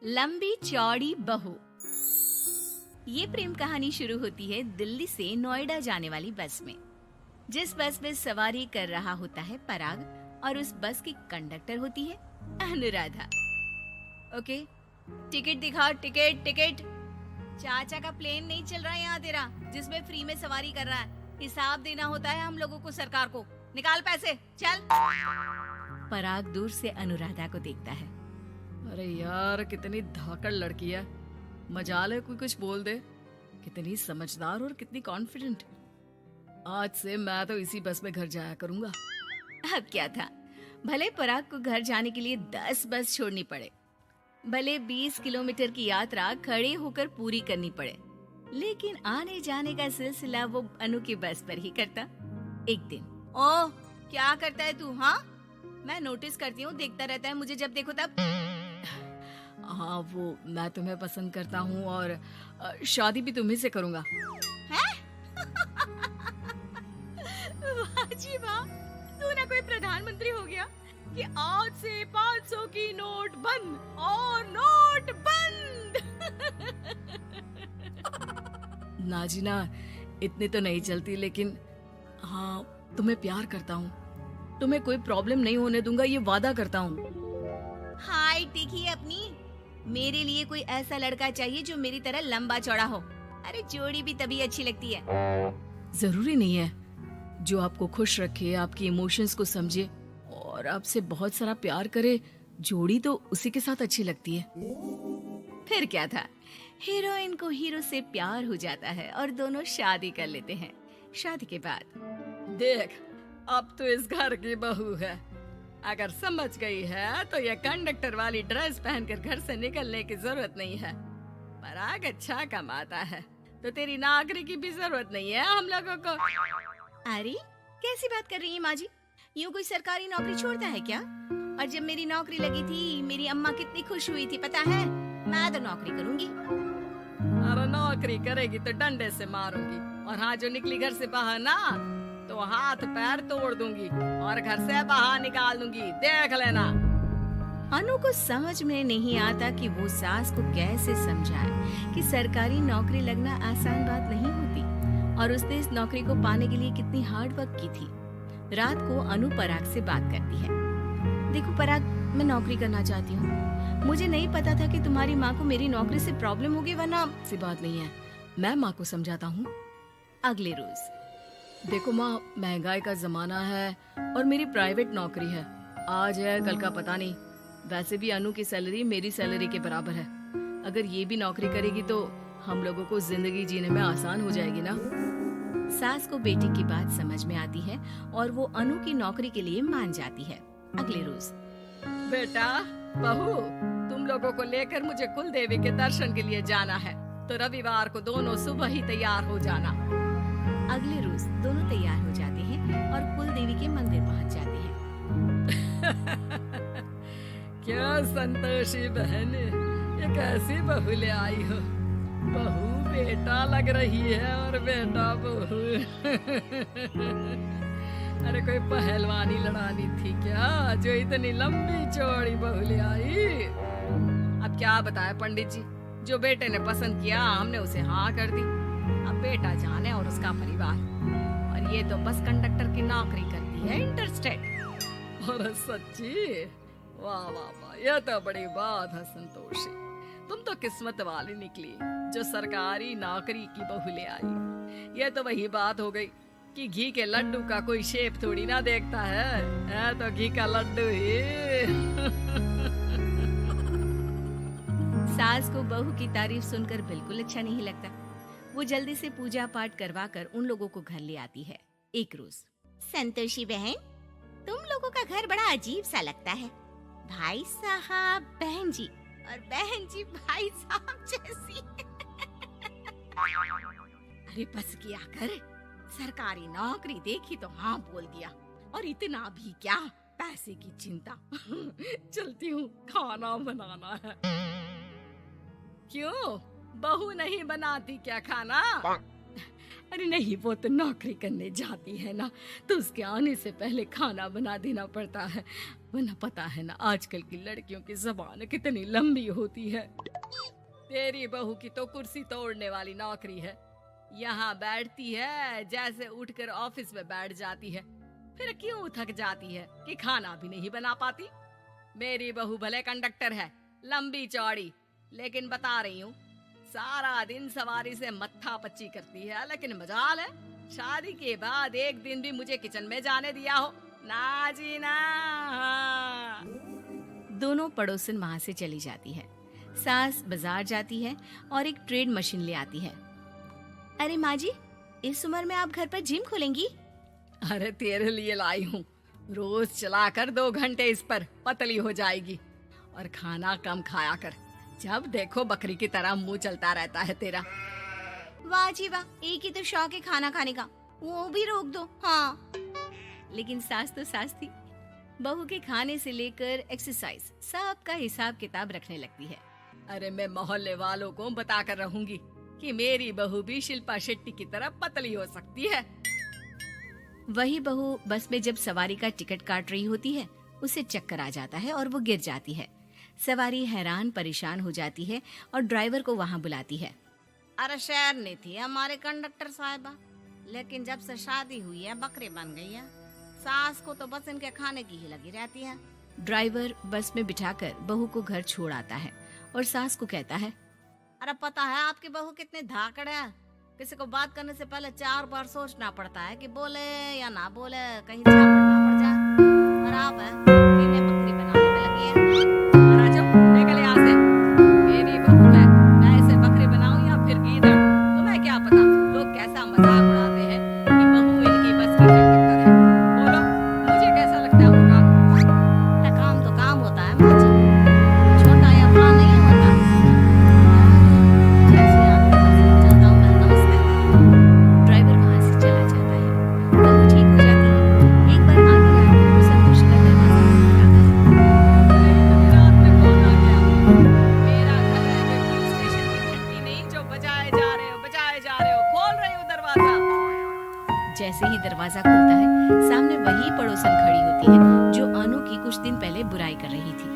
लंबी चौड़ी बहू। ये प्रेम कहानी शुरू होती है दिल्ली से नोएडा जाने वाली बस में। जिस बस में सवारी कर रहा होता है पराग और उस बस की कंडक्टर होती है अनुराधा। ओके, टिकट दिखाओ, टिकट टिकट। चाचा का प्लेन नहीं चल रहा है यहाँ तेरा, जिसमें फ्री में सवारी कर रहा है। हिसाब देना होता है हम लोगों को, सरकार को। निकाल पैसे, चल। पराग दूर से अनुराधा को देखता है। अरे यार, कितनी धाकड़ लड़की है। मजाल है कोई कुछ बोल दे। कितनी समझदार और कितनी कॉन्फिडेंट। आज से मैं तो इसी बस में घर जाया करूंगा। अब क्या था, भले पराग को घर जाने के लिए 10 बस छोड़नी पड़े, भले 20 किलोमीटर की यात्रा खड़े होकर पूरी करनी पड़े, लेकिन आने जाने का सिलसिला वो अनु की बस पर ही करता। एक दिन, ओह क्या करता है तू? हाँ, मैं नोटिस करती हूँ, देखता रहता है मुझे जब देखो तब। हाँ, वो मैं तुम्हें पसंद करता हूँ और शादी भी तुम्ही से करूंगा। हैं? वाह जी वाह, तू ना कोई प्रधानमंत्री हो गया कि आज से 500 की नोट बंद और नोट बंद। नाजिना, इतनी तो नहीं चलती, लेकिन हाँ, तुम्हें प्यार करता हूँ। तुम्हें कोई प्रॉब्लम नहीं होने दूंगा, ये वादा करता हूँ। हाय देखिए अपनी, मेरे लिए कोई ऐसा लड़का चाहिए जो मेरी तरह लंबा चौड़ा हो। अरे जोड़ी भी तभी अच्छी लगती है। जरूरी नहीं है, जो आपको खुश रखे, आपकी इमोशंस को समझे और आपसे बहुत सारा प्यार करे, जोड़ी तो उसी के साथ अच्छी लगती है। फिर क्या था, हीरोइन को हीरो से प्यार हो जाता है और दोनों शादी कर लेते हैं। शादी के बाद देख, अब तो इस घर की बहू है। अगर समझ गई है तो ये कंडक्टर वाली ड्रेस पहनकर घर से निकलने की जरूरत नहीं है। पराग अच्छा कमाता है तो तेरी नौकरी की भी जरूरत नहीं है हम लोगों को। अरे कैसी बात कर रही है माँ जी? यूँ कोई सरकारी नौकरी छोड़ता है क्या? और जब मेरी नौकरी लगी थी, मेरी अम्मा कितनी खुश हुई थी पता है? मैं तो नौकरी करूंगी। अरे नौकरी करेगी तो डंडे से मारूंगी, और हाँ, जो निकली घर से बाहर ना तो हाथ पैर तोड़ दूंगी और घर से बाहर निकाल दूंगी, देख लेना। अनु को समझ में नहीं आता कि वो सास को कैसे समझाए कि सरकारी नौकरी लगना आसान बात नहीं होती, और उसने इस नौकरी को पाने के लिए कितनी हार्ड वर्क की थी। रात को अनु पराग से बात करती है। देखो पराग, मैं नौकरी करना चाहती हूँ। मुझे नहीं पता था कि तुम्हारी माँ को मेरी नौकरी से प्रॉब्लम होगी, वरना। सी बात नहीं है, मैं माँ को समझाता हूँ। अगले रोज, देखो माँ, महंगाई का जमाना है और मेरी प्राइवेट नौकरी है। आज है कल का पता नहीं। वैसे भी अनु की सैलरी मेरी सैलरी के बराबर है। अगर ये भी नौकरी करेगी तो हम लोगों को जिंदगी जीने में आसान हो जाएगी ना। सास को बेटी की बात समझ में आती है और वो अनु की नौकरी के लिए मान जाती है। अगले रोज, बेटा बहू, तुम लोगों को लेकर मुझे कुल देवी के दर्शन के लिए जाना है, तो रविवार को दोनों सुबह ही तैयार हो जाना। अगले रोज दोनों तैयार हो जाते हैं और कुल देवी के मंदिर पहुंच जाते हैं। क्या संतोषी बहन, ये कैसी बहू ले आई हो। बहू बेटा लग रही है और बेटा बहू। अरे कोई पहलवानी लड़ानी थी क्या, जो इतनी लंबी चौड़ी बहू ले आई? अब क्या बताए पंडित जी, जो बेटे ने पसंद किया हमने उसे हाँ कर दी। अब बेटा जाने और उसका परिवार, और ये तो बस कंडक्टर की नौकरी करती है इंटरस्टेट। और सच्ची, वाह वाह वाह, यह तो बड़ी बात है संतोषी। तुम तो किस्मत वाली निकली जो सरकारी नौकरी की बहू ले आई। यह तो वही बात हो गई कि घी के लड्डू का कोई शेप थोड़ी ना देखता है तो घी का लड्डू ही। सास को बहू की तारीफ सुनकर बिल्कुल अच्छा नहीं लगता। वो जल्दी से पूजा पाठ करवा कर उन लोगों को घर ले आती है। एक रोज, संतोषी बहन, तुम लोगों का घर बड़ा अजीब सा लगता है। भाई साहब बहन जी, और बहन जी भाई साहब जैसी। अरे बस किया कर, सरकारी नौकरी देखी तो हाँ बोल दिया, और इतना भी क्या, पैसे की चिंता। चलती हूँ, खाना बनाना है। क्यों, बहू नहीं बनाती क्या खाना? अरे नहीं, वो तो नौकरी करने जाती है ना, तो उसके आने से पहले खाना बना देना पड़ता है, वरना पता है ना आजकल की लड़कियों की ज़बान कितनी लंबी होती है। तेरी बहू की तो कुर्सी तोड़ने वाली नौकरी है, यहाँ बैठती है जैसे उठकर ऑफिस में बैठ जाती है, फिर क्यों थक जाती है कि खाना भी नहीं बना पाती। मेरी बहू भले कंडक्टर है, लंबी चौड़ी, लेकिन बता रही हूँ सारा दिन सवारी से मत्था पच्ची करती है, लेकिन मजाल है शादी के बाद एक दिन भी मुझे किचन में जाने दिया हो ना जी ना। दोनों पड़ोसन वहां से चली जाती है। सास बाजार जाती है और एक ट्रेड मशीन ले आती है। अरे माँ जी, इस उम्र में आप घर पर जिम खोलेंगी? अरे तेरे लिए लाई हूँ, रोज चलाकर 2 घंटे इस पर, पतली हो जाएगी। और खाना कम खाया कर, जब देखो बकरी की तरह मुंह चलता रहता है तेरा। वाह जी वाह, एक ही तो शौक है खाना खाने का, वो भी रोक दो। हाँ, लेकिन सास तो सास थी, बहू के खाने से लेकर एक्सरसाइज सब का हिसाब किताब रखने लगती है। अरे मैं मोहल्ले वालों को बताकर रहूंगी कि मेरी बहू भी शिल्पा शेट्टी की तरह पतली हो सकती है। वही बहू बस में जब सवारी का टिकट काट रही होती है, उसे चक्कर आ जाता है और वो गिर जाती है। सवारी हैरान परेशान हो जाती है और ड्राइवर को वहाँ बुलाती है। अरे शहर नहीं थी हमारे कंडक्टर साहिबा, लेकिन जब से शादी हुई है बकरी बन गई है। सास को तो बस इनके खाने की ही लगी रहती है। ड्राइवर बस में बिठाकर बहू को घर छोड़ आता है और सास को कहता है, अरे पता है आपकी बहू कितनी धाकड़ है, किसी को बात करने से पहले 4 बार सोचना पड़ता है कि बोले या ना बोले, कहीं झापट ना पड़ जाए। और आप है इन्हें बकरी बनाने में लगी है। निकल यहाँ से, मेरी बहू है, मैं इसे बकरी बनाऊं या फिर गीदड़, तुम्हें क्या पता लोग कैसा मजाक उड़ाते हैं कि बहू इनकी बस की कंडक्टर है। बोलो मुझे कैसा लगता है वो काम? काम तो काम होता है माँ जी, छोटा या बड़ा नहीं होता। जैसे आपके पास चलता हूँ मैं, नमस्ते। ड्राइवर वहाँ से चला जाता है। बहू ठीक हो जाती है। एक बार आगे आके वो संतोष का दरवाजा खटखटाता है। रात में कौन आ गया? मेरा घर है, कोई पुलिस स्टेशन की घंटी नहीं जो बजाए जा रहे हो, खोल रहे हो दरवाजा। जैसे ही दरवाजा खुलता है, सामने वही पड़ोसन खड़ी होती है जो अनु की कुछ दिन पहले बुराई कर रही थी।